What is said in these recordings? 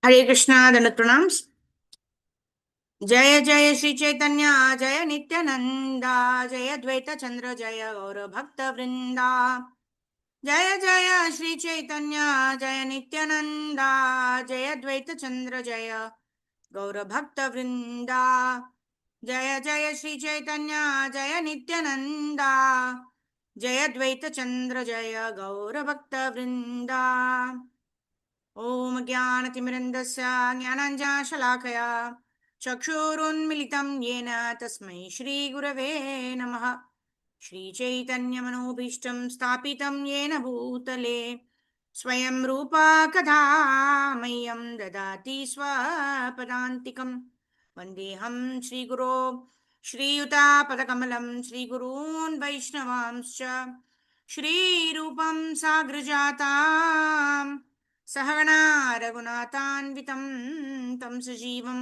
हरे कृष्णा दंडवत प्रणाम। जय जय श्री चैतन्य जय नित्यानंदा जय द्वैत चंद्र जय गौर भक्त वृंदा। जय जय श्री चैतन्य जय नित्यानंदा जय द्वैत चंद्र जय गौर भक्त वृंदा। जय जय श्री चैतन्य जय नित्यानंदा जय द्वैत चंद्र जय गौर भक्त वृंदा। ओम ज्ञानतिमिरन्दस्य ज्ञानाञ्जनशलाकया चक्षुरुन्मिलितं येन तस्मै श्रीगुरवे नमः। श्रीचैतन्यमनोभीष्टं स्थापितं येन भूतले स्वयं रूपा कदा मह्यं ददाति स्वपदान्तिकं। वन्देऽहं श्रीगुरो श्रीयुतापदकमलं श्रीगुरून् वैष्णवांश्च श्रीरूपं साग्रजाताम् सहगणा रघुनाथान्वितं तं सजीवं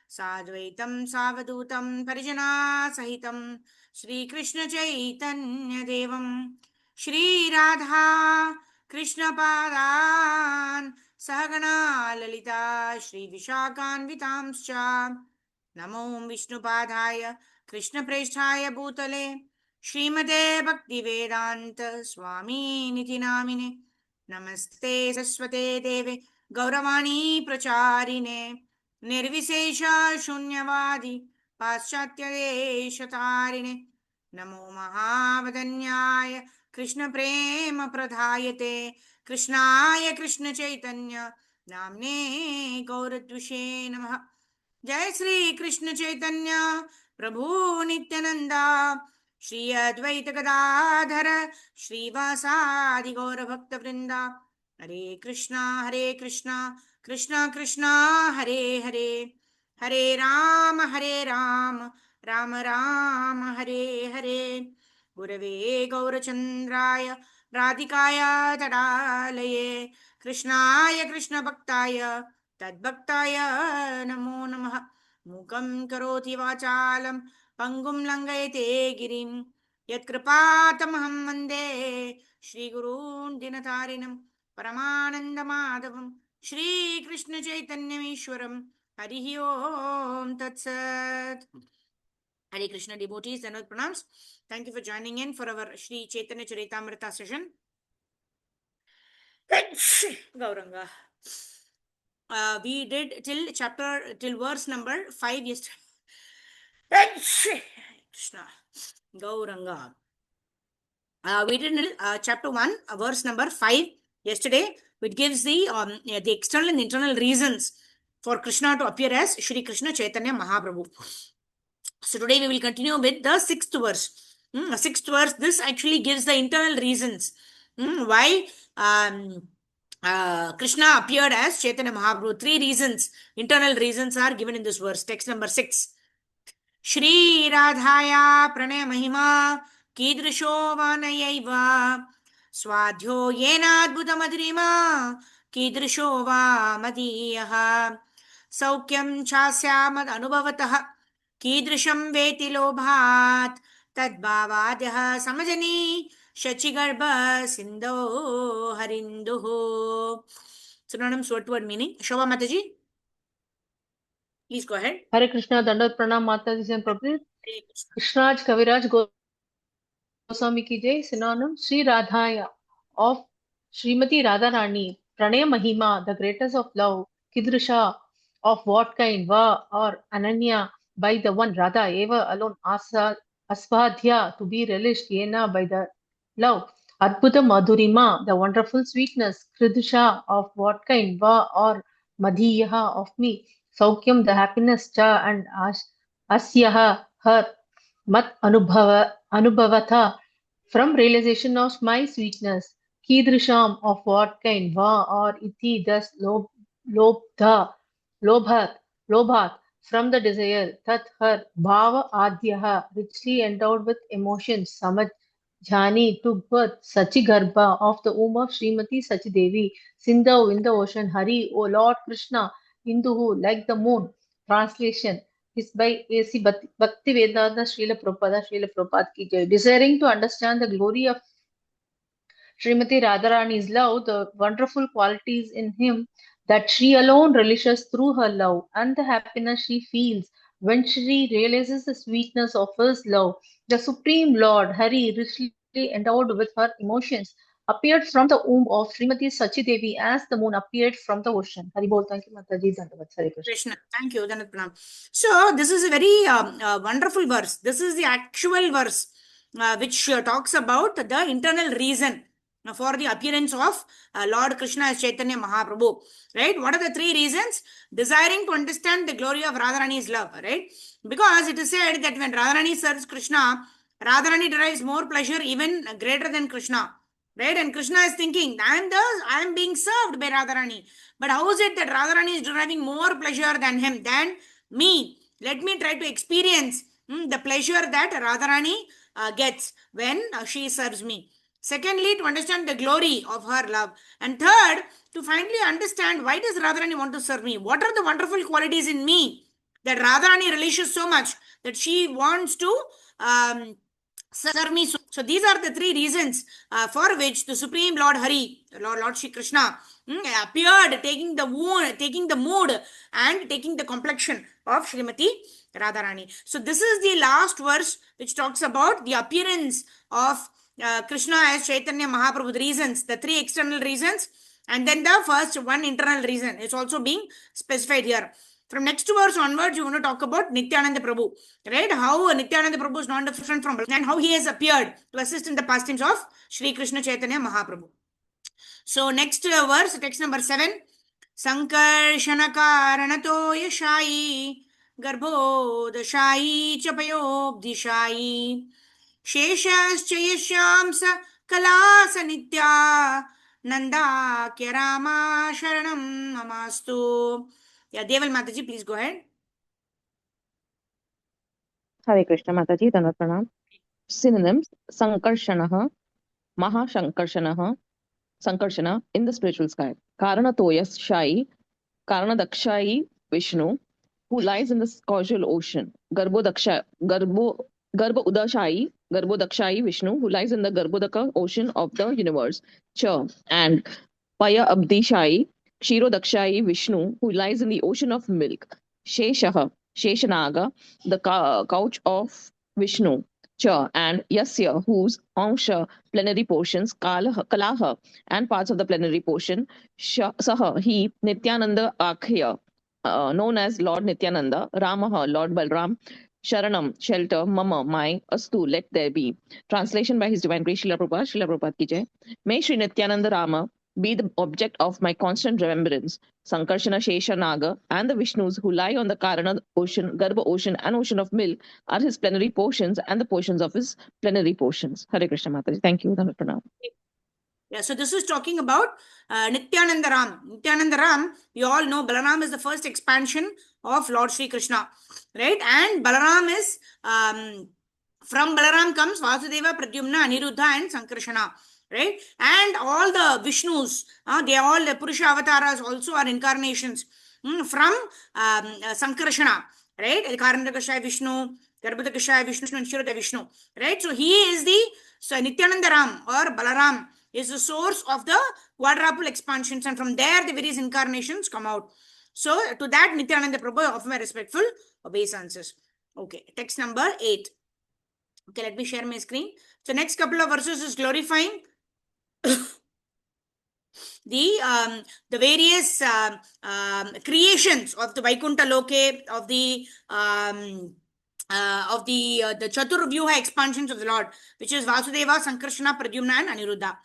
साद्वैतं सावधूतं परिजनासहितं श्रीकृष्णचैतन्यदेवं श्रीराधा कृष्णपादान् सहगणा ललिता श्रीविशाखान्वितांश्च नमो विष्णुपादाय कृष्णप्रेष्ठाय भूतले श्रीमते भक्तिवेदान्त स्वामीनिति नामिने। नमस्ते सरस्वते देवे गौरवाणी प्रचारिणे निर्विशेष शून्यवादी पाश्चात्यदेशतारिणे। नमो महावदन्याय कृष्ण प्रेम प्रदायते कृष्णाय कृष्ण चैतन्य नाम्ने गौरद्विषे नमः। जय श्री कृष्ण चैतन्य प्रभु नित्यानंदा श्री अद्वैत गदाधर श्रीवासादि गौर भक्त वृंदा। हरे कृष्णा कृष्णा कृष्णा हरे हरे हरे राम राम राम हरे हरे। गुरवे गौरचंद्राय राधिकाय तडालये कृष्णाय कृष्ण भक्ताय तद्भक्ताय नमो नमः। मूकं करोति वाचालं पंगुं लंघयते गिरिं यत्कृपातमहं वन्दे श्रीगुरून् दिनतारिणं परमानन्दमाधवं श्रीकृष्णचैतन्यमीश्वरं। हरिः ओम तत्सत्। Hare Krishna devotees, Dandavat pranams. Thank you for joining in for our Shri Chaitanya Charitamrita session. Gauranga. We did till verse number 5 yesterday. Krishna. Gauranga. We did chapter 1, verse number 5 yesterday, which gives the external and internal reasons for Krishna to appear as Shri Krishna Chaitanya Mahaprabhu. So today we will continue with the sixth verse. Sixth verse, this actually gives the internal reasons why Krishna appeared as Chaitanya Mahaprabhu. Three reasons, internal reasons are given in this verse. Text number 6. Shri Radhaya Pranaya Mahima Kidrisho Vanayaiva Swadhyo Yena Adbhuta Madhurima Kidrisho Va Madiyaha Saukyam Chasyamad Anubhavataha Kidrisham Veti Lobhat Tadbhavadyah Samajani Shachigarbha Sindho Harinduho. Synonyms, word meaning. Shobha Mataji, please go ahead. हरे कृष्णा दंडवत प्रणाम माता जी से प्रभु कृष्णाज कविराज गोस्वामी की जय। Synonym Shri राधाया of Srimati Radharani, Pranaya Mahima, the greatness of love, Kidrisha, of what kind, Va or Ananya, by the one Radha, Eva alone, Asa, Asvadhya, to be relished, Yena, by the love, Adbhuta Madhurima, the wonderful sweetness, Kridisha, of what kind, Va or Madhiyaha, of me, Saukyam, the happiness, Cha, and Asyaha, her, Mat Anubhavatha, from realization of my sweetness, Kidrisham, of what kind, Va or Iti, thus Lobdha, Lobhat, Lobhat, from the desire, Tat her, Bhava Adhyaha, richly endowed with emotions, Samaj, Jhani, to birth, Sachigarbha, of the womb of Srimati Sachidevi, Sindhu, in the ocean, Hari, O Lord Krishna, Induhu, like the moon. Translation is by A.C. Bhaktivedanta Srila Prabhupada ki jai. Desiring to understand the glory of Srimati Radharani's love, the wonderful qualities in him, that she alone relishes through her love, and the happiness she feels when she realizes the sweetness of his love. The Supreme Lord, Hari, richly endowed with her emotions, appeared from the womb of Srimati Sachi Devi as the moon appeared from the ocean. Hari Bol. Thank you, Mataji. Dandavat. Hare Krishna. Krishna. Thank you, Danat Pranam. So, this is a very wonderful verse. This is the actual verse which talks about the internal reason for the appearance of Lord Krishna as Chaitanya Mahaprabhu. Right? What are the three reasons? Desiring to understand the glory of Radharani's love. Right? Because it is said that when Radharani serves Krishna, Radharani derives more pleasure even greater than Krishna. Right? And Krishna is thinking, I am being served by Radharani. But how is it that Radharani is deriving more pleasure than him, than me? Let me try to experience the pleasure that Radharani gets when she serves me. Secondly, to understand the glory of her love. And third, to finally understand why does Radharani want to serve me? What are the wonderful qualities in me that Radharani relishes so much that she wants to serve me. So these are the three reasons for which the Supreme Lord Hari, Lord Shri Krishna, appeared, taking the mood and taking the complexion of Srimati Radharani. So this is the last verse which talks about the appearance of Krishna as Chaitanya Mahaprabhu. The reasons, the three external reasons, and then the first one internal reason is also being specified here. From next verse onwards, you want to talk about Nityananda Prabhu, right? How Nityananda Prabhu is not different from, and how he has appeared to assist in the pastimes of Sri Krishna Chaitanya Mahaprabhu. So next verse, text number 7. Sankarshana Karanato Yashai Garbhodashai Chapayobdishai Sheshascha Yashamsa Kalasa Nitya Nanda Kirama Sharanam Namastu. Yeah, Deval Mataji, please go ahead. Hare Krishna Mataji, Dandavat Pranam. Synonyms: Sankarshanah, Mahashankarshanah, Sankarshana in the spiritual sky. Karanatoyashai, Karanadakshayi Vishnu, who lies in the causal ocean. Garbhodakshai, Garbhodakshayi Vishnu, who lies in the Garbhodaka ocean of the universe. Cha and Paya Abdishai, Kshirodakshayi Vishnu, who lies in the ocean of milk. Sheshaha, Sheshanaga, the couch of Vishnu. Cha and Yasya, whose Ansha, plenary portions, Kalaha, and parts of the plenary portion. Saha, he, Nityananda Akhya, known as Lord Nityananda. Ramaha, Lord Balram. Sharanam, shelter. Mama, my. Astu, let there be. Translation by His Divine Grace Srila Prabhupada. Srila Prabhupada ki jai. May Sri Nityananda Rama be the object of my constant remembrance. Sankarshana, Shesha, Naga, and the Vishnus who lie on the Karana ocean, Garbha ocean, and ocean of milk are his plenary portions and the portions of his plenary portions. Hare Krishna Mataji. Thank you. Dandavat Pranam. Yeah, so this is talking about Nityananda Ram. Nityananda Ram, you all know Balaram is the first expansion of Lord Shri Krishna, right? And Balaram is, from Balaram comes Vasudeva, Pradyumna, Aniruddha, and Sankarshana, right? And all the Vishnus, they all, the Purusha avatars also are incarnations from Sankarshana, right? Karanakashaya Vishnu, Garbhodakashaya Vishnu, and Shirota Vishnu, right? So he is the Nityananda Ram or Balaram is the source of the quadruple expansions, and from there the various incarnations come out. So to that Nityananda Prabhu, I offer my respectful obeisances. Okay, text number 8. Okay, let me share my screen. So next couple of verses is glorifying the various creations of the Vaikuntha Loke, of the Chaturvyuha expansions of the Lord, which is Vasudeva, Sankarshana, Pradyumna, and Aniruddha.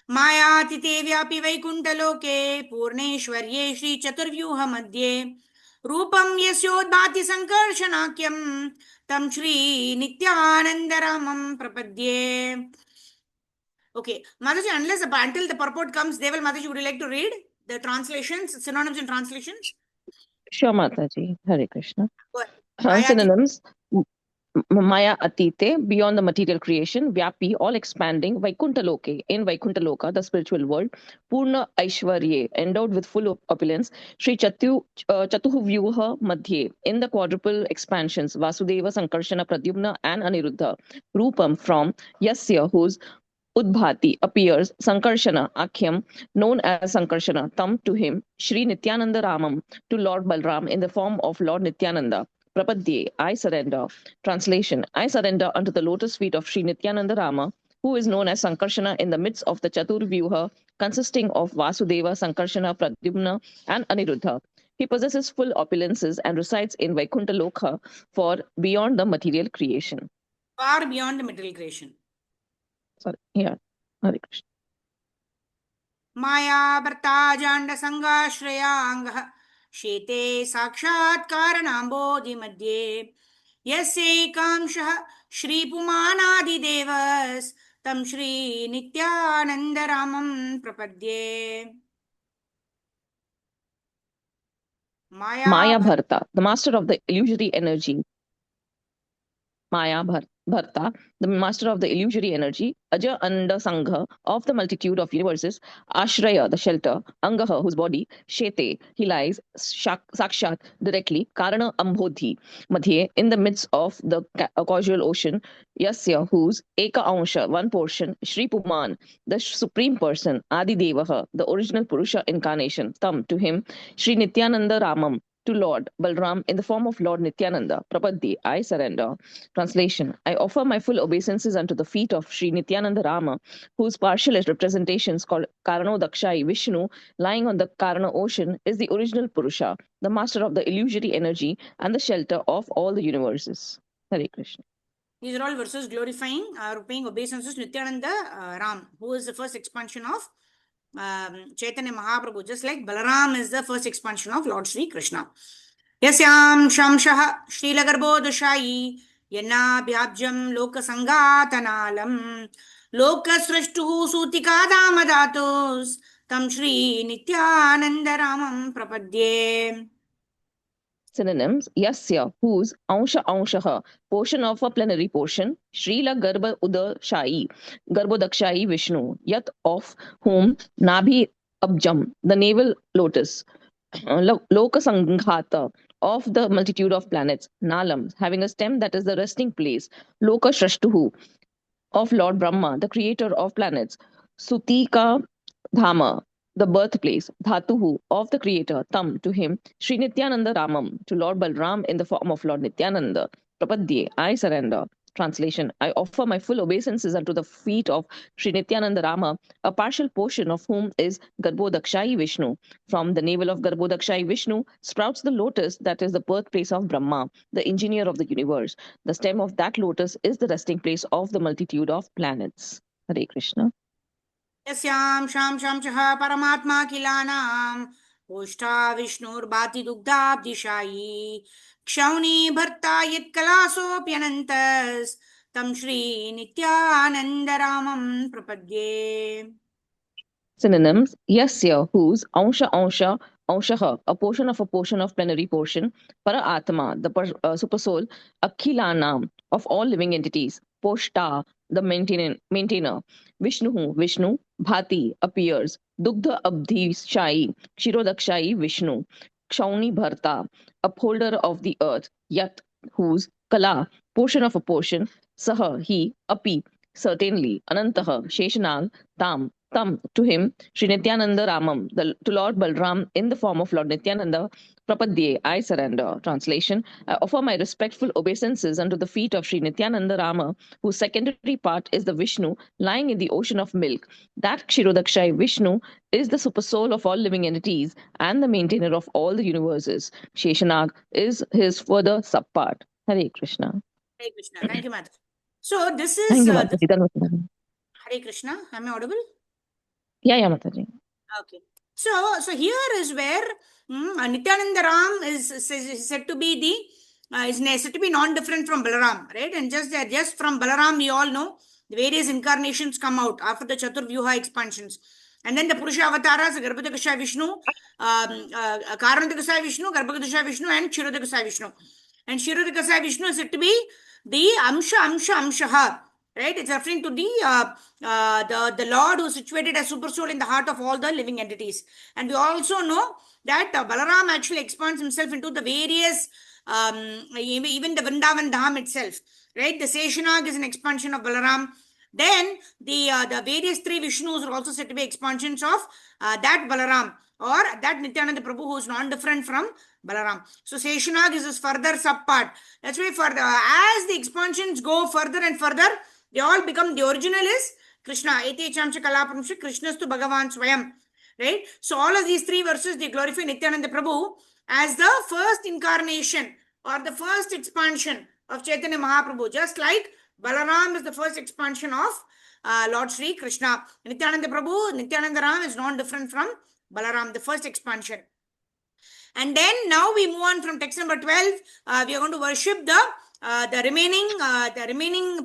Mayatite vyapi Vaikunthaloke Purneshwarye Shri Chaturvyuha Madhye Rupam Yasyodbhati Sankarshanakyam Tam Shri Nityanandaramam Prapadye. Okay, Mataji, until the purport comes, Deval Mataji, would you like to read the translations, synonyms and translations? Sure Mataji. Hare Krishna. Mayatite. Synonyms: Maya Atite, beyond the material creation. Vyapi, all expanding. Vaikuntha Loke, in Vaikuntha Loka, the spiritual world. Purna Aishwarye, endowed with full opulence. Shri Chatuvyuha Madhye, in the quadruple expansions. Vasudeva, Sankarshana, Pradyumna, and Aniruddha. Rupam, from. Yasya, whose. Udbhati appears Sankarshana Akhyam, known as Sankarshana, tam to him, Sri Nityananda Ramam, to Lord Balram in the form of Lord Nityananda. Prapadye, I surrender. Translation, I surrender unto the lotus feet of Sri Nityananda Rama, who is known as Sankarshana in the midst of the Chaturvyuha, consisting of Vasudeva, Sankarshana, Pradyumna, and Aniruddha. He possesses full opulences and resides in Vaikuntha Lokha for beyond the material creation. Far beyond the material creation. Sorry, yeah. Hare Krishna. Maya Bharta Janda Sangha Shreyangah Shete Sakshat Karanambodhi Madhye Yasya Kamshah Shri Pumanadi Devas Tam Shri Nityananda Ramam Prapadye. Maya Bharta, the master of the illusory energy. Maya Bharta, the master of the illusory energy, Aja Anda Sangha, of the multitude of universes, Ashraya, the shelter, Angaha, whose body, Shete, he lies, Sakshat, directly, Karana Ambodhi, Madhye, in the midst of the causal ocean, Yasya, whose, Eka Ansha, one portion, Shri Puman, the supreme person, Adi Devaha, the original Purusha incarnation, Tam, to him, Sri Nityananda Ramam, to Lord Balram in the form of Lord Nityananda. Prapadye, I surrender. Translation, I offer my full obeisances unto the feet of Sri Nityananda Rama, whose partial representations called Karano Dakshai Vishnu, lying on the Karana ocean, is the original Purusha, the master of the illusory energy and the shelter of all the universes. Hare Krishna. These are all verses glorifying or paying obeisances to Nityananda Ram, who is the first expansion of Chaitanya Mahaprabhu, just like Balaram is the first expansion of Lord Sri Krishna. Yasyam Shamshah Srila Garbhodashayi Yanabhyabjam Lokasanghatanalam Lokasrashtuhu Sutika Damadatos Tam Shri Nityananda Ramam Prapadye. Synonyms, Yasya, whose, Anshaha, portion of a plenary portion, Srila Garbha Udashai, Garbhodakshai Vishnu, Yat, of whom, Nabhi Abjam, the navel lotus, Lokasanghata, of the multitude of planets, Nalam, having a stem that is the resting place, Loka Shrashtuhu, of Lord Brahma, the creator of planets, Sutika Dhama, the birthplace, Dhatuhu, of the creator, Tam, to him, Sri Nityananda Ramam, to Lord Balram in the form of Lord Nityananda. Prapadye, I surrender. Translation, I offer my full obeisances unto the feet of Sri Nityananda Rama, a partial portion of whom is Garbhodakshai Vishnu. From the navel of Garbhodakshai Vishnu sprouts the lotus that is the birthplace of Brahma, the engineer of the universe. The stem of that lotus is the resting place of the multitude of planets. Hare Krishna. Yasyam Sham Shamshah Paramatma Kilanam Pushta Vishnurбhati Dugdhabdishayi Kshauni Bharta Yat Kalasopyanantas Tam Shri Nityananda Ramam Prapadye. Synonyms, Yasya, whose, Anshaha, a portion of plenary portion, Para Atma, the supersoul, Akhilanam, of all living entities, Poshta, the maintainer, Vishnu, Bhati, appears, Dugdha Abdhishai, Kshirodakshai, Vishnu, Kshauni Bharta, upholder of the earth, Yat, whose, Kala, portion of a portion, Saha, he, Api, certainly, Anantaha, Sheshanag, Tam, to him, Sri Nityananda Ramam, to Lord Balram in the form of Lord Nityananda, Prapadye, I surrender. Translation, I offer my respectful obeisances unto the feet of Sri Nityananda Rama, whose secondary part is the Vishnu lying in the ocean of milk. That Kshirodakshai Vishnu is the supersoul of all living entities and the maintainer of all the universes. Sheshanag is his further subpart. Hare Krishna. Hare Krishna. Thank you, Mataji. So this is Thank you, Mataji. Hare Krishna. Am I audible? Yeah, Mataji. Okay. So here is where Nityananda Ram is said to be is said to be non-different from Balaram, right? And just from Balaram, we all know the various incarnations come out after the Chaturvyuha expansions. And then the Purusha avatars, Garbhodakshai Vishnu, Karanodakshai Vishnu, Garbhodakshai Vishnu, and Kshirodakshai Vishnu. And Kshirodakshai Vishnu is said to be the Amshaha. Right? It's referring to the Lord who is situated as super soul in the heart of all the living entities. And we also know that Balaram actually expands himself into the various, even the Vrindavan Dham itself. Right? The Seshanag is an expansion of Balaram. Then the various three Vishnus are also said to be expansions of that Balaram, or that Nityananda Prabhu, who is non-different from Balaram. So Seshanag is his further subpart. That's why as the expansions go further and further, they all become, the original is Krishna. Eti Chamcha Kalapamsha Krishnastu Bhagavan Swayam. Right? So all of these three verses, they glorify Nityananda Prabhu as the first incarnation or the first expansion of Chaitanya Mahaprabhu, just like Balaram is the first expansion of Lord Sri Krishna. Nityananda Prabhu, Nityananda Ram is non-different from Balaram, the first expansion. And then now we move on from text number 12. We are going to worship the remaining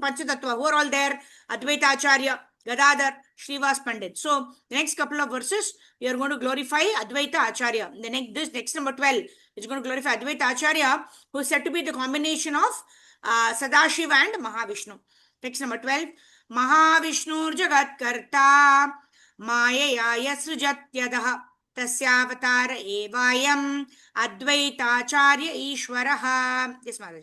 Panchatattva, who are all there: Advaita Acharya, Gadadhar, Srivas Pandit. So the next couple of verses, we are going to glorify Advaita Acharya. This next number 12 is going to glorify Advaita Acharya, who is said to be the combination of Sadashiva and Mahavishnu. Text number 12. Mahavishnu Jagat Karta Mayaya Yasrujatyadaha Tasyavatara Evayam Advaitacharya Ishwaraha. Yes, Mother.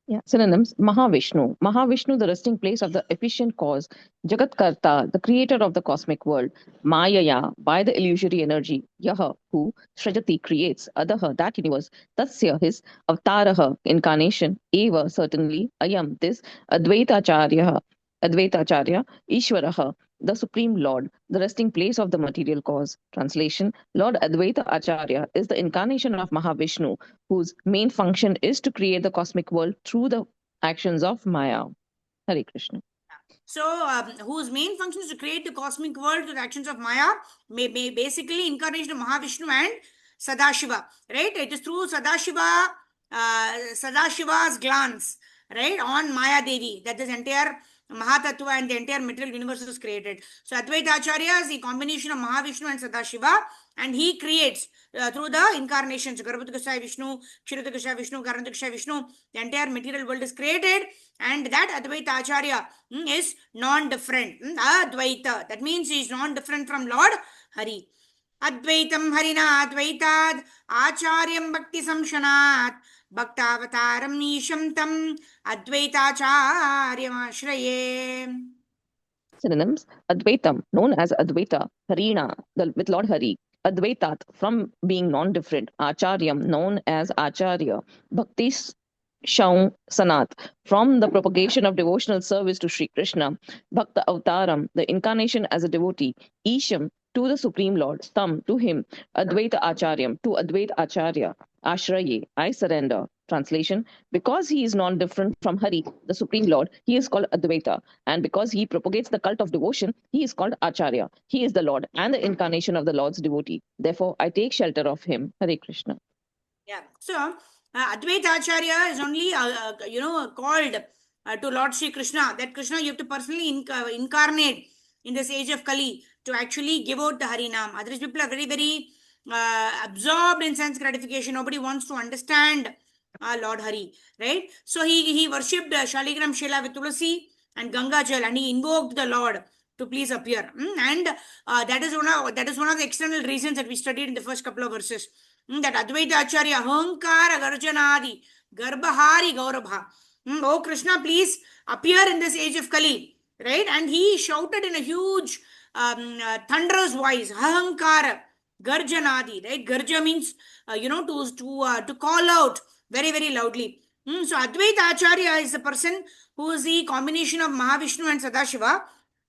Yeah, synonyms: Mahavishnu. Mahavishnu, the resting place of the efficient cause. Jagatkarta, the creator of the cosmic world. Mayaya, by the illusory energy. Yaha, who. Srajati, creates. Adaha, that universe. Tasya, his. Avataraha, incarnation. Eva, certainly. Ayam, this. Advaitacharya, Ishwaraha, the Supreme Lord, the resting place of the material cause. Translation: Lord Advaita Acharya is the incarnation of Mahavishnu, whose main function is to create the cosmic world through the actions of Maya. Hare Krishna. So, whose main function is to create the cosmic world through the actions of Maya, may basically incarnation of Mahavishnu and Sadashiva, right? It is through Sadashiva's glance, right, on Maya Devi, that this entire Mahatattva and the entire material universe is created. So Advaita Acharya is the combination of Mahavishnu and Sadashiva, and he creates through the incarnations, Garbhodakasaya Vishnu, Kshirodakasaya Vishnu, Karanodakasaya Vishnu, the entire material world is created, and that Advaita Acharya is non-different. Advaita, that means he is non-different from Lord Hari. Advaitam Harina Advaitad Acharyam Bhakti Samshanat Bhaktavataram Isham Tam Advaitacharyam Ashraye. Synonyms: Advaitam, known as Advaita. Harina, with Lord Hari. Advaitat, from being non-different. Acharyam, known as Acharya. Bhakti Sanat, from the propagation of devotional service to Sri Krishna. Bhakta Avtaram, the incarnation as a devotee. Isham, to the Supreme Lord. Tam, to him. Advaita Acharyam, to Advaita Acharya. Ashraye, I surrender. Translation: because he is non-different from Hari, the Supreme Lord, he is called Advaita. And because he propagates the cult of devotion, he is called Acharya. He is the Lord and the incarnation of the Lord's devotee. Therefore, I take shelter of him. Hare Krishna. Yeah. So, Advaita Acharya is only, called to Lord Sri Krishna. That Krishna, you have to personally incarnate in this age of Kali to actually give out the Harinam. Otherwise, people are very, very absorbed in sense gratification. Nobody wants to understand Lord Hari, right? So he worshipped Shaligram Shila with Tulasi and Ganga Jal, and he invoked the Lord to please appear. And that is one of the external reasons that we studied in the first couple of verses. That Advaita Acharya Ahankara Garjanadi Garbahari Gaurabha. Oh Krishna, please appear in this age of Kali, right? And he shouted in a huge thunderous voice, Ahankara Garjanadi, right? Garja means to call out very, very loudly. So Advaita Acharya is the person who is the combination of Mahavishnu and Sadashiva,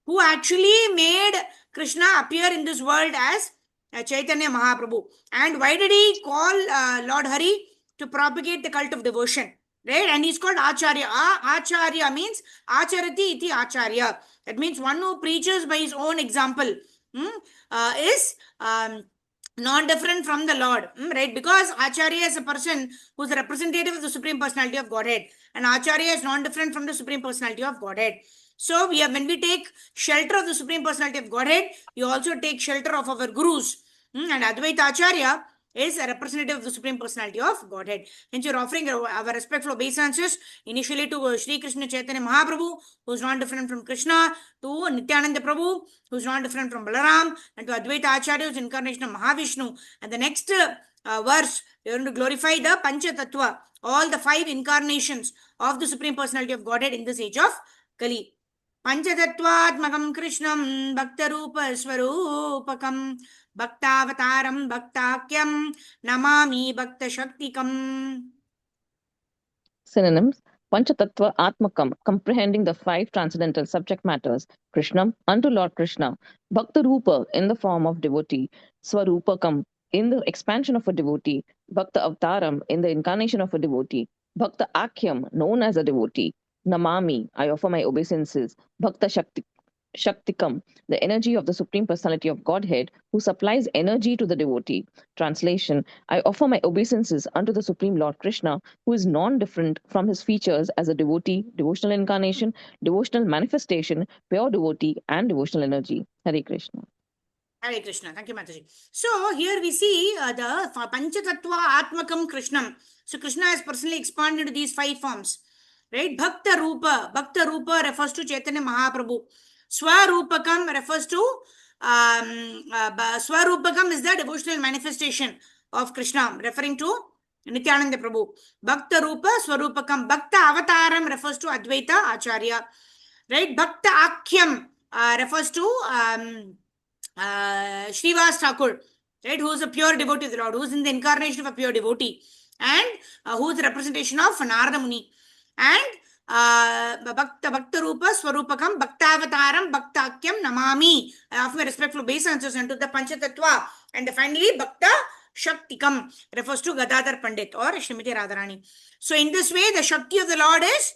who actually made Krishna appear in this world as Chaitanya Mahaprabhu. And why did he call Lord Hari? To propagate the cult of devotion, right? And he's called Acharya. Acharya means Acharati iti Acharya. That means one who preaches by his own example is non-different from the Lord, right? Because Acharya is a person who is a representative of the Supreme Personality of Godhead, and Acharya is non-different from the Supreme Personality of Godhead. So when we take shelter of the Supreme Personality of Godhead, we also take shelter of our gurus. And Advaita Acharya is a representative of the Supreme Personality of Godhead. Hence, we are offering our respectful obeisances initially to Sri Krishna Chaitanya Mahaprabhu, who is not different from Krishna, to Nityananda Prabhu, who is not different from Balaram, and to Advaita Acharya, who is incarnation of Mahavishnu. And the next verse, we are going to glorify the Panchatattva, all the 5 incarnations of the Supreme Personality of Godhead in this age of Kali. Panchatattvatmakam Krishnam Bhaktarupa Swarupakam Bhaktavataram Bhaktakyam Namami Bhakta Shaktikam. Synonyms: Panchatattva Atmakam, comprehending the 5 transcendental subject matters. Krishnam, unto Lord Krishna. Bhakta Rupa, in the form of devotee. Swarupakam, in the expansion of a devotee. Bhakta Avtaram, in the incarnation of a devotee. Bhakta Akyam, known as a devotee. Namami, I offer my obeisances. Bhakta Shaktikam, the energy of the Supreme Personality of Godhead, who supplies energy to the devotee. Translation: I offer my obeisances unto the Supreme Lord Krishna, who is non-different from his features as a devotee, devotional incarnation, devotional manifestation, pure devotee, and devotional energy. Hare Krishna. Hare Krishna. Thank you, Mataji. So here we see the Panchatattva Atmakam Krishnam. So Krishna has personally expanded into these 5 forms. Right? Bhakta Rupa. Bhakta Rupa refers to Chaitanya Mahaprabhu. Swarupakam refers to Swarupakam is the devotional manifestation of Krishna, referring to Nityananda Prabhu. Bhakta Rupa, Swarupakam. Bhakta Avataram refers to Advaita Acharya. Right? Bhakta Akyam refers to Srivas Thakur, right, who is a pure devotee of the Lord, who is in the incarnation of a pure devotee, and who is the representation of Narada Muni. And Bhakta Rupa, Swarupakam, Bhaktavataram, Bhaktakyam, Namami. I offer my respectful obeisances unto the Panchatattva. And finally, Bhakta Shaktikam refers to Gadadhar Pandit or Srimati Radharani. So in this way, the Shakti of the Lord is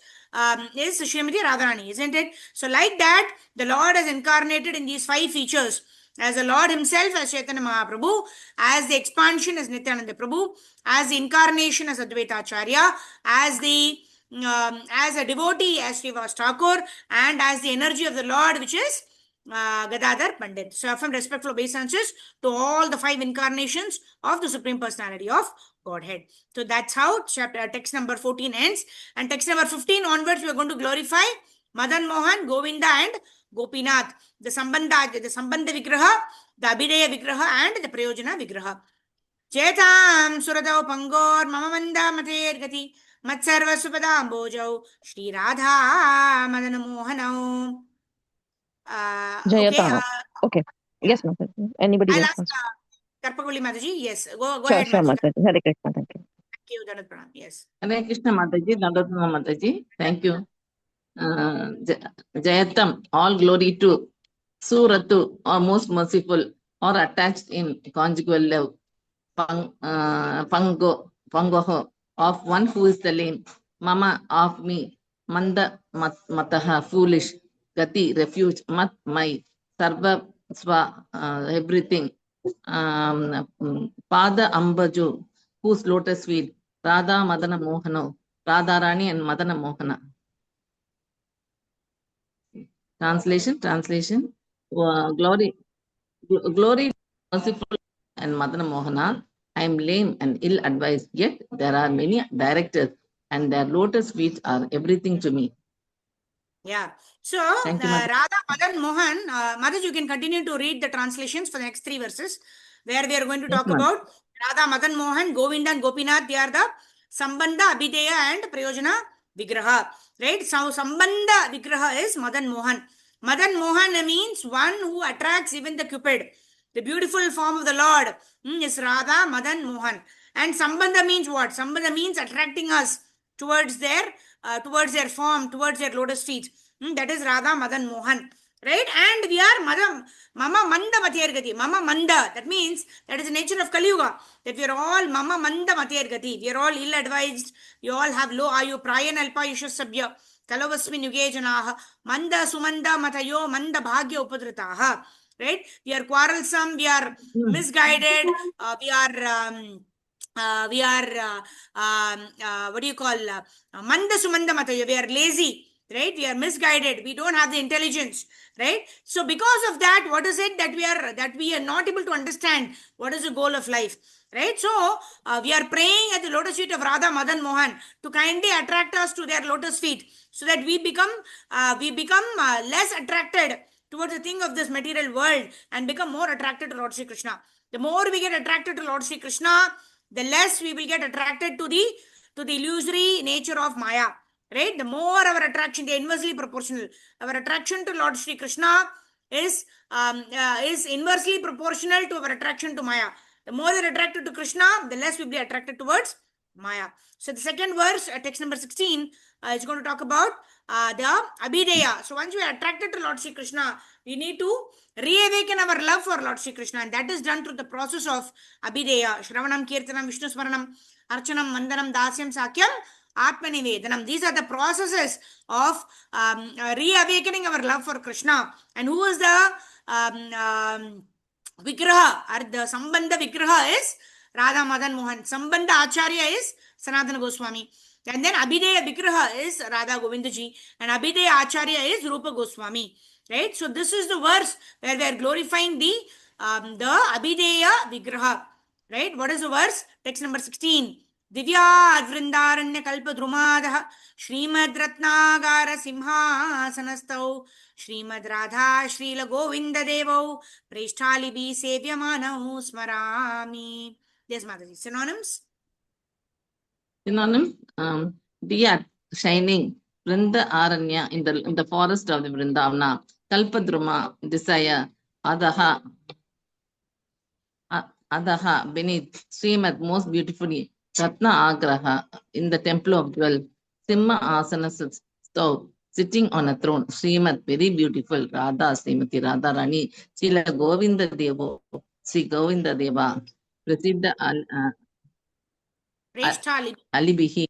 Srimati Radharani, isn't it? So like that, the Lord has incarnated in these 5 features. As the Lord himself as Chaitanya Mahaprabhu, as the expansion as Nityananda Prabhu, as the incarnation as Advaita Acharya, as a devotee as Srivas Thakur, and as the energy of the Lord, which is Gadadhar Pandit. So I offer respectful obeisances to all the 5 incarnations of the Supreme Personality of Godhead. So that's how text number 14 ends. And text number 15 onwards, we are going to glorify Madan Mohan, Govinda, and Gopinath, the Sambandha Vigraha, the Abhideya Vigraha, and the Prayojana Vigraha. Chetam Suradao Pangor, Mamamanda Mater Gati, Matsarva Supadam Bojau, Shri Radha Madan Mohanau. Jayata. Okay. Yeah. Yes, Mataji. Anybody I'll else ask wants? Karpaguli Mataji. Yes, go Sure, ahead, sure, Mataji. Mataji. Hare Krishna. Thank you. Thank you, Danat Pranam. Yes. Hare Krishna Mataji, Dandapranam Mataji. Thank you. Jayatam, all glory to Suratu, or most merciful, or attached in conjugal love. Pangoho, of one who is the lame. Mama, of me. Manda Mataha, foolish. Gati, refuge. Mat, my. Sarva, Swa, everything. Pada Ambaju, whose lotus feet. Radha Madana Mohano, Radha Rani and Madana Mohana. Translation. Glory, merciful and Madana Mohana. I am lame and ill-advised, yet there are many directors, and their lotus feet are everything to me. Yeah. So, Thank you, Mataji. Radha Madan Mohan, Mataji, you can continue to read the translations for the next 3 verses, where we are going to Yes, talk ma'am. about Radha Madan Mohan, Govinda and Gopinath. They are the Sambandha, Abhideya, and Prayojana Vigraha. Right? So, Sambandha Vigraha is Madan Mohan. Madan Mohan means one who attracts even the Cupid. The beautiful form of the Lord is Radha Madan Mohan. And Sambandha means what? Sambandha means attracting us towards their form, towards their lotus feet. That is Radha Madan Mohan. Right? And we are Mama Manda Matyar Gati. Mama Manda. That means that is the nature of Kali Yuga. That we are all Mama Manda Matyar Gati. We are all ill-advised. We all have low ayu. Prayan Alpa Yushas Sabya. Kalavasmi Yuge Janaha. Manda Sumanda Matayo Manda Bhagya Upadrataha. Right? We are quarrelsome. We are misguided. We are what do you call Manda Sumanda Matayo. We are lazy. Right? We are misguided. We don't have the intelligence. Right? So because of that, what is it that we are not able to understand what is the goal of life? Right? So we are praying at the lotus feet of Radha Madan Mohan to kindly attract us to their lotus feet, so that we become less attracted towards the thing of this material world and become more attracted to Lord Sri Krishna. The more we get attracted to Lord Sri Krishna, the less we will get attracted to the illusory nature of Maya. right? The more our attraction, they are inversely proportional. Our attraction to Lord Shri Krishna is inversely proportional to our attraction to Maya. The more we are attracted to Krishna, the less we will be attracted towards Maya. So the second verse, text number 16, is going to talk about the Abhideya. So once we are attracted to Lord Shri Krishna, we need to reawaken our love for Lord Shri Krishna, and that is done through the process of Abhideya. Shravanam, Kirtanam, Vishnu Smaranam, Archanam, Mandanam, Dasyam, Sakyam, Atmanivedanam. These are the processes of reawakening our love for Krishna. And who is the Vigraha, or the Sambandha Vigraha is Radha Madan Mohan. Sambandha Acharya is Sanatana Goswami. And then Abhideya Vigraha is Radha Govindaji. And Abhideya Acharya is Rupa Goswami. Right? So this is the verse where we are glorifying the Abhideya Vigraha. Right? What is the verse? Text number 16. Divya Vrindaranya Kalpa Drumadha Srimad Ratnagara Simhasanastau Srimad Radha Srila Govinda Devo Preshtalibi Sevyamanahu Smarami. Yes, Mataji. Synonyms? Synonym, Diya, shining, Vrinda Aranya, in the forest of the Vrindavana, Kalpadruma, desire, Adaha, beneath, Srimad, most beautifully, Ratna Agraha, in the temple of jewel, Simha Asana stove, sitting on a throne, Srimad, very beautiful, Radha, Srimati Radha Rani, Srila Govinda Devo, Sri Govinda Deva, Prasiddha Alibihi,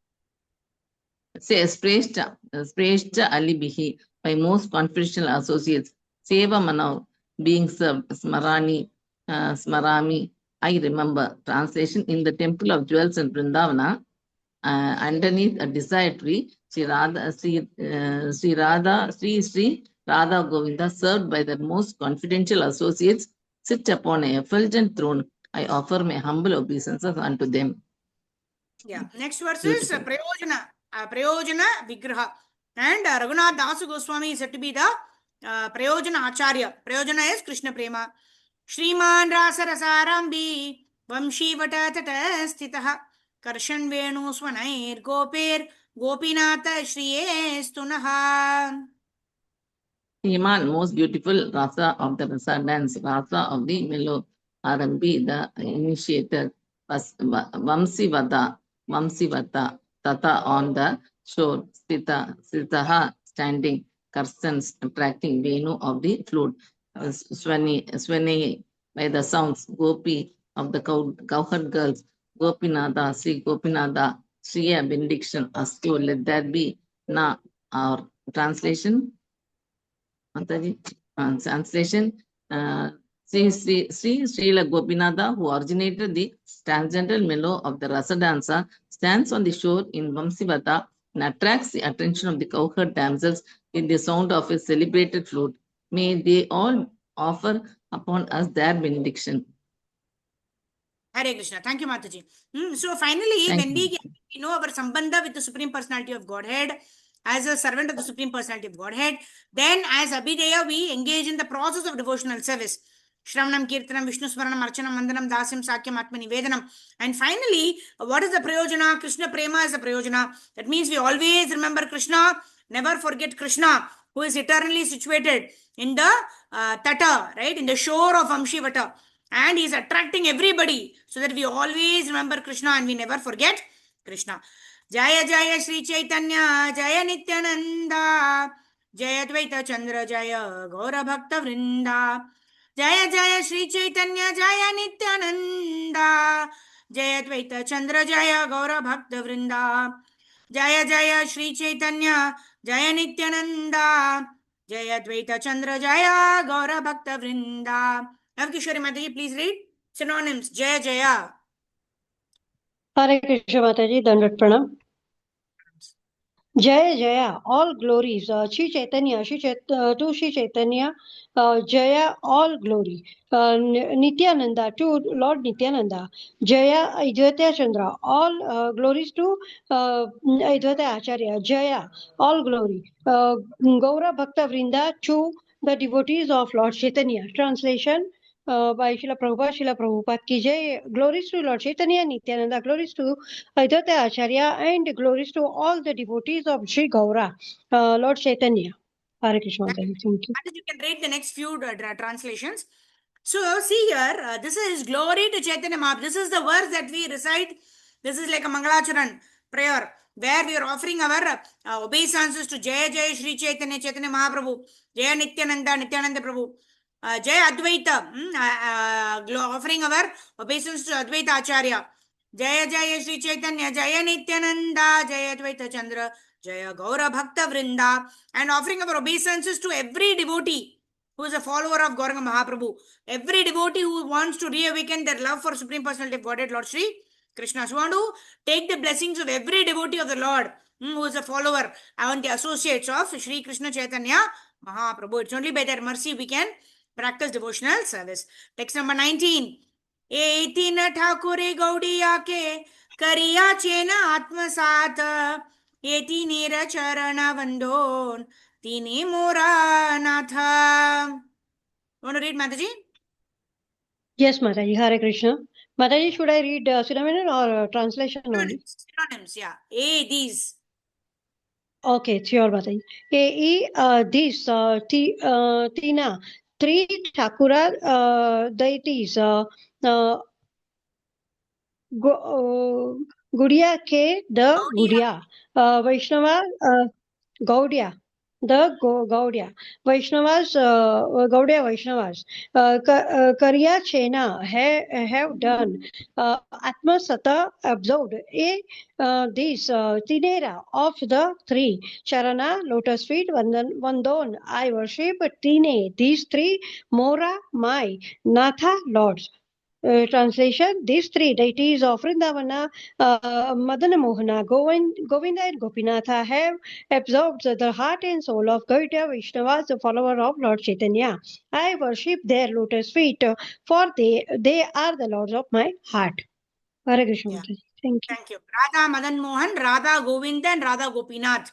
says Preshta Alibihi, by most confidential associates, Seva Manav, being served, Smarani, Smarami, I remember. Translation, in the temple of jewels in Vrindavana, underneath a desire tree, Sri Radha Govinda, served by the most confidential associates, sit upon a effulgent throne. I offer my humble obeisances unto them. Yeah. Next verse is Prayojana Vigraha. And Raghunath Das Goswami is said to be the Prayojana Acharya. Prayojana is Krishna Prema. Shriman Rasa Rasarambi Vamshi Vata Tata Stitaha Karshan Venu Swanair Gopir Gopinata Shriyestunaha. Shriman, most beautiful Rasa of the Rasa dance, Rasa of the Melo Arambi, the initiator, Vamsivata, Tata on the shore, Sitaha standing, Karsans attracting, Venu of the flute, Swani by the sounds, Gopi of the cowherd girls, Gopinada, Sri Gopinada, Shriya benediction, Astu, let that be na. Our translation, translation, Srila Gopinada, who originated the transcendental mellow of the Rasa dancer, stands on the shore in Vamsivata and attracts the attention of the cowherd damsels with the sound of his celebrated flute. May they all offer upon us their benediction. Hare Krishna. Thank you, Mataji. So finally, when we know our Sambandha with the Supreme Personality of Godhead, as a servant of the Supreme Personality of Godhead, then as Abhideya, we engage in the process of devotional service. Shravanam, Kirtanam, Vishnu Smaranam, Archanam, Mandanam, Dasyam, Sakyam, Atmanivedanam. And finally, what is the Prayojana? Krishna Prema is the Prayojana. That means we always remember Krishna, never forget Krishna, who is eternally situated in the Tata, right, in the shore of Amshivata. And he is attracting everybody so that we always remember Krishna and we never forget Krishna. Jaya Jaya Sri Chaitanya, Jaya Nityananda, Jaya Dvaita Chandra, Jaya Gaura Bhakta Vrinda. Jaya Jaya Sri Chaitanya, Jaya Nityananda, Jaya Dvaita Chandra, Jaya Gaura Bhakta Vrinda. Jaya Jaya Sri Chaitanya, Jaya Nityananda, Jaya Dvaita Chandra, Jaya Gaura Bhakta Vrinda. Kishori Mataji, please read synonyms. Jaya Jaya. Hare Krishna Mataji, Dandat Pranam. Jaya Jaya, all glories. Shri Chaitanya, to Shri Chaitanya, Jaya, all glory. Nityananda, to Lord Nityananda. Jaya, Advaita Chandra, all glories to Advaita Acharya. Jaya, all glory. Gaura Bhakta Vrinda, to the devotees of Lord Chaitanya. Translation, by Srila Prabhupada ki jai. Glories to Lord Chaitanya Nityananda, glories to Advaita Acharya, and glories to all the devotees of Sri Gaura, Lord Chaitanya. Hare Krishna. Thank you. And you can read the next few translations. So see here, this is glory to Chaitanya Mahaprabhu. This is the verse that we recite. This is like a Mangalacharan prayer where we are offering our obeisances to Jaya Jaya Shri Chaitanya Chaitanya Mahaprabhu, Jaya Nityananda Nityananda Prabhu, Jaya Advaita, offering our obeisances to Advaita Acharya, Jaya Jaya Shri Chaitanya, Jaya Nityananda, Jaya Advaita Chandra, Jaya Gaura Bhakta Vrinda, and offering our obeisances to every devotee who is a follower of Gauranga Mahaprabhu. Every devotee who wants to reawaken their love for Supreme Personality of Godhead, Lord Sri Krishna. So, want to take the blessings of every devotee of the Lord who is a follower and the associates of Sri Krishna Chaitanya Mahaprabhu. It's only by their mercy we can practice devotional service. Text number 19. 18 Thakure Gaudiya के करिया chain आत्मसात एती नीर चरण वंदोन Tini Muranatha. Want to read, Mataji? Yes, Mataji. Hare Krishna. Mataji, should I read synonym or translation only? Synonyms, yeah. A, these. Okay, sure, Mataji. These, Tina, three Thakura deities, Gudiya ke the Gudiya, Vaishnava, Gaudiya. The Gaudiya Vaishnavas, Gaudiya Vaishnavas, Kariya Chena have done Atma Sata absorbed these Tinera of the three Charana, lotus feet, Vandon, I worship Tine, these three Mora, my Natha lords. Translation: these three deities of Vrindavana, Madana Mohana, Govinda and Gopinatha have absorbed the heart and soul of Gaudiya Vaishnavas, the follower of Lord Chaitanya. I worship their lotus feet, for they are the lords of my heart. Hare Krishna. Yeah. Thank you. Thank you. Radha Madan Mohan, Radha Govinda, and Radha Gopinath.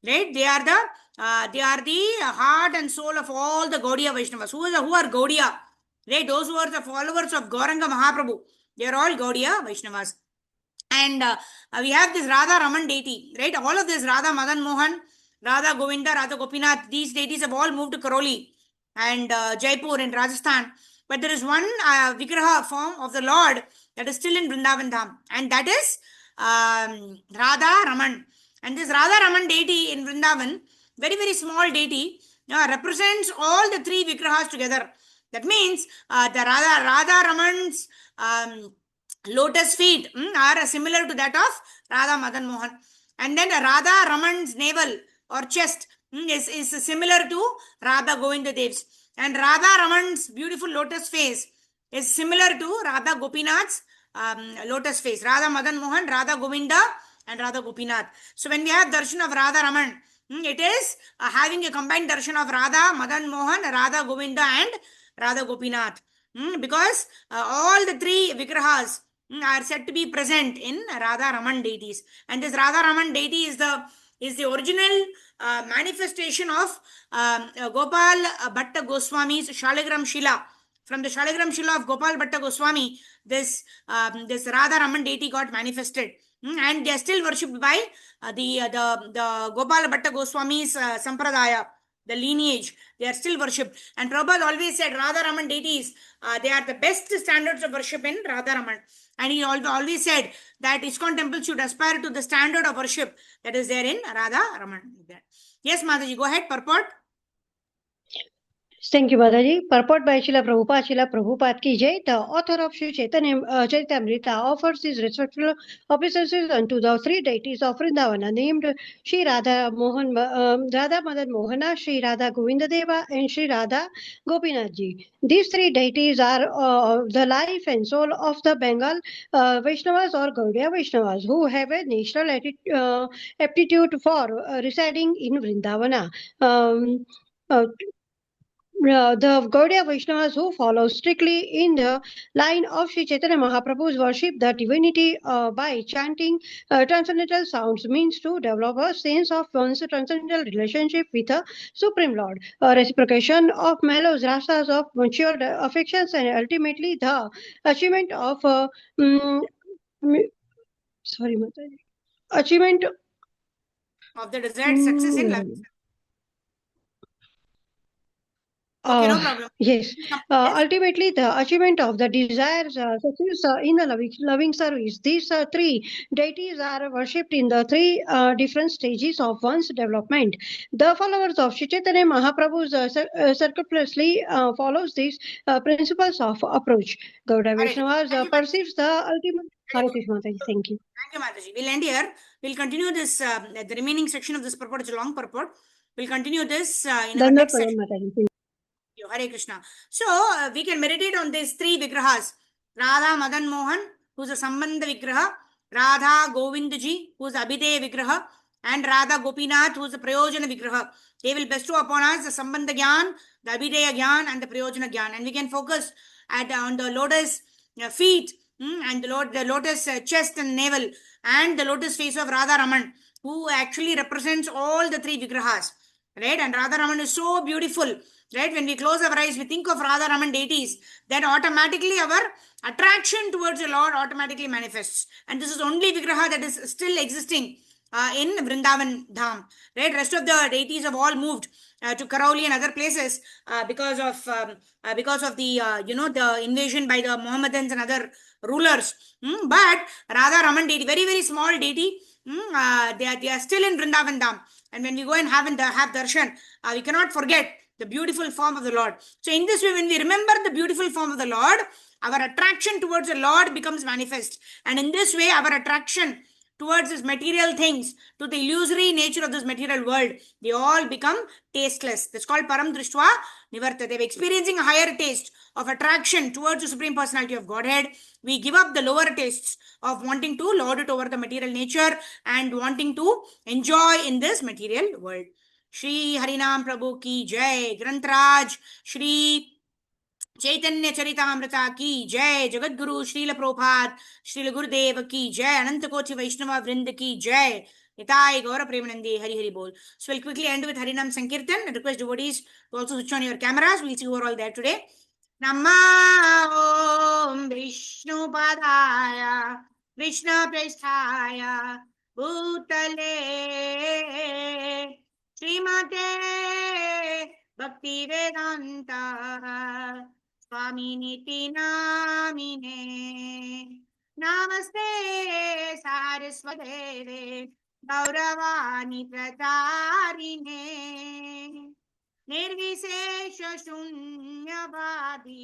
Right? They are the heart and soul of all the Gaudiya Vaishnavas. Who are Gaudiya? Right? Those who are the followers of Gauranga Mahaprabhu. They are all Gaudiya Vaishnavas. And we have this Radha Raman deity. Right? All of this Radha Madan Mohan, Radha Govinda, Radha Gopinath. These deities have all moved to Karoli and Jaipur in Rajasthan. But there is one Vigraha form of the Lord that is still in Vrindavan Dham. And that is Radha Raman. And this Radha Raman deity in Vrindavan, very, very small deity, represents all the three Vigrahas together. That means the Radha Raman's lotus feet are similar to that of Radha Madan Mohan. And then Radha Raman's navel or chest is similar to Radha Govinda Dev's. And Radha Raman's beautiful lotus face is similar to Radha Gopinath's lotus face. Radha Madan Mohan, Radha Govinda, and Radha Gopinath. So when we have darshan of Radha Raman, it is having a combined darshan of Radha Madan Mohan, Radha Govinda, and Radha Gopinath. Because all the three Vigrahas are said to be present in Radha Raman deities. And this Radha Raman deity is the original manifestation of Gopal Bhatta Goswami's Shaligram Shila. From the Shaligram Shila of Gopal Bhatta Goswami, this Radha Raman deity got manifested. And they are still worshipped by the Gopal Bhatta Goswami's Sampradaya, the lineage. They are still worshipped. And Prabhupada always said Radha Raman deities, they are the best standards of worship in Radha Raman. And he always said that ISKCON temple should aspire to the standard of worship that is there in Radha Raman. Yes, Mataji, go ahead, purport. Thank you, Mataji. Purport by Srila Prabhupada ki jai. The author of Sri Chaitanya Charitamrita offers his respectful obeisances unto the three deities of Vrindavana, named Sri Radha Mohan, Radha Madan Mohana, Sri Radha Govinda Deva, and Sri Radha Gopinath Ji. These three deities are the life and soul of the Bengal Vaishnavas or Gaudiya Vaishnavas, who have a natural aptitude for residing in Vrindavana. the Gaudiya Vaishnavas who follow strictly in the line of Sri Chaitanya Mahaprabhu's worship the divinity by chanting transcendental sounds means to develop a sense of one's transcendental relationship with the Supreme Lord. Reciprocation of mellows, rasas of matured affections, and ultimately the achievement of sorry, Mataji. Achievement of the desired success in life. Okay, no problem. Yes. Yes. Ultimately, the achievement of the desires success in the loving service. These three deities are worshipped in the three different stages of one's development. The followers of Sri Chaitanya Mahaprabhu circuitously follows these principles of approach. Gaudiya All right. Vaishnavas Thank you, perceives the ultimate. Hare Krishna, Mataji. Thank you. Thank you, Mataji. We'll end here. We'll continue this, the remaining section of this purport. It's a long purport. We'll continue this in our next section. Mataji. Hare Krishna. So, we can meditate on these three vigrahas. Radha Madan Mohan, who's a Sambandha Vigraha. Radha Govindji, who's Abhideya Vigraha. And Radha Gopinath, who's a Prayojana Vigraha. They will bestow upon us the Sambandha Gyan, the Abhideya Gyan, and the Prayojana Gyan. And we can focus on the lotus feet, and the lotus chest and navel, and the lotus face of Radha Raman, who actually represents all the three vigrahas. Right? And Radha Raman is so beautiful. Right? When we close our eyes, we think of Radha Raman deities, then automatically our attraction towards the Lord automatically manifests. And this is only vigraha that is still existing in Vrindavan Dham. Right? Rest of the deities have all moved to Karauli and other places because of the the invasion by the Mohammedans and other rulers. But Radha Raman deity, very very small deity, they are still in Vrindavan Dham. And when we go and have darshan, we cannot forget the beautiful form of the Lord. So in this way, when we remember the beautiful form of the Lord, our attraction towards the Lord becomes manifest. And in this way, our attraction towards these material things, to the illusory nature of this material world, they all become tasteless. That's called param drishtva nivartate. They're experiencing a higher taste of attraction towards the Supreme Personality of Godhead. We give up the lower tastes of wanting to lord it over the material nature and wanting to enjoy in this material world. Shri हरिनाम प्रभु की जय. ग्रंथराज श्री चैतन्य चरितामृता की जय. जगत गुरु श्रील प्रभुपाद श्रील गुरुदेव की जय. अनंत कोटि वैष्णव वृंद की जय. Nitai Gaura Premanandi. Hari Hari Bol. So we'll quickly end with Harinam Sankirtan and request devotees to also switch on your cameras. We'll see who are all there today. Namma Om Vishnu Padaya Krishna Prasthaya Bhutale Srimate Bhakti Vedanta Swami Niti Namine Namaste Saraswate Gauravani Pratarine Nirvisesha Shunyavadi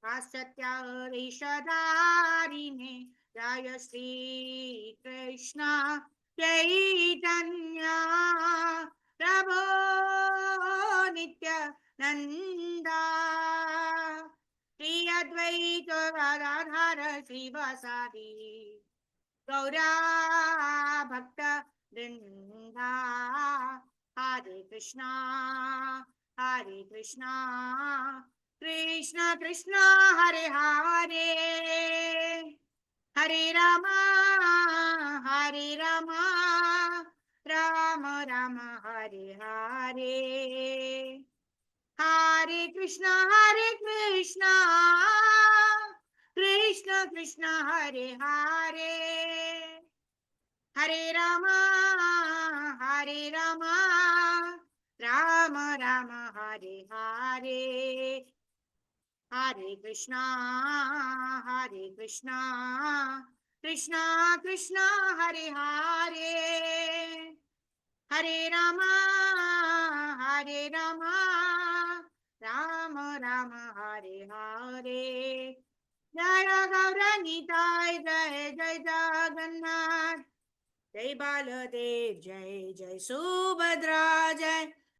Asatya Rishadarine Jaya Shri Krishna Chaitanya Prabhu Nitya Nanda Shri Advaita Radhara Srivasadi Gaura Bhakta Vrinda Hare Krishna Krishna Krishna Hare Hare Hare Rama Rama Rama Hare Hare Hare Krishna Krishna Krishna Hare Hare Hare Rama Rama Rama Hare Hare Hare Krishna Krishna Krishna Hare Hare Hare Rama Rama Rama Hare Hare Jaya Gaura Nitai Jai Jai Jagannath Jai Baladev Jai Jai Subhadra Jai